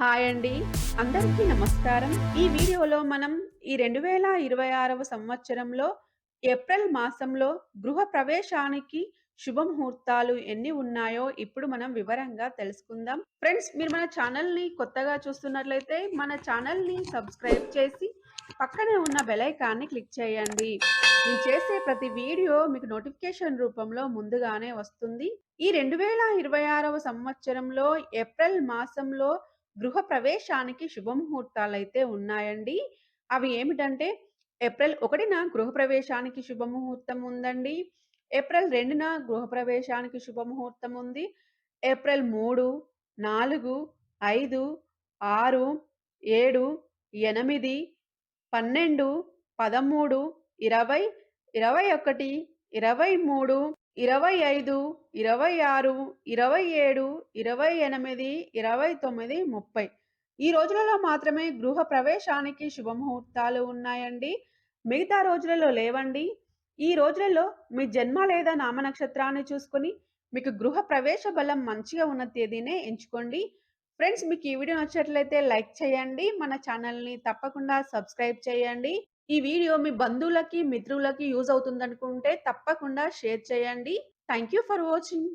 Hi అండి. అందరికీ నమస్కారం. ఈ వీడియోలో మనం ఈ 2026వ సంవత్సరంలో ఏప్రిల్ మాసంలో గృహ ప్రవేశానికి శుభముహూర్తాలు ఎన్ని ఉన్నాయో ఇప్పుడు మనం వివరంగా తెలుసుకుందాం. ఫ్రెండ్స్, మీరు మన ఛానల్‌ని కొత్తగా చూస్తున్నట్లయితే మన ఛానల్‌ని సబ్స్క్రైబ్ చేసి పక్కనే ఉన్న బెల్ ఐకాన్‌ని క్లిక్ చేయండి. నేను చేసే ప్రతి వీడియో మీకు నోటిఫికేషన్ రూపంలో ముందుగానే వస్తుంది. ఈ 2026వ సంవత్సరంలో ఏప్రిల్ మాసంలో గృహ ప్రవేశానికి శుభముహూర్తాలైతే ఉన్నాయండి. అవి ఏమిటంటే ఏప్రిల్ 1న గృహప్రవేశానికి శుభముహూర్తం ఉందండి. ఏప్రిల్ 2న గృహప్రవేశానికి శుభముహూర్తం ఉంది. ఏప్రిల్ 3, 4, 5, 6, 7, 8, 12, 13, 20, 21, 23, 25, 26, 27, 28, 29, 30 ఈ రోజులలో మాత్రమే గృహ ప్రవేశానికి శుభముహూర్తాలు ఉన్నాయండి. మిగతా రోజులలో లేవండి. ఈ రోజులలో మీ జన్మ లేదా నామ నక్షత్రాన్ని చూసుకొని మీకు గృహ ప్రవేశ బలం మంచిగా ఉన్న తేదీనే ఎంచుకోండి. ఫ్రెండ్స్, మీకు ఈ వీడియో నచ్చినట్లయితే లైక్ చేయండి. మన ఛానల్‌ని తప్పకుండా సబ్స్క్రైబ్ చేయండి. ఈ వీడియో మీ బంధువులకి, మిత్రులకి యూజ్ అవుతుందనుకుంటే తప్పకుండా షేర్ చేయండి. Thank you for watching.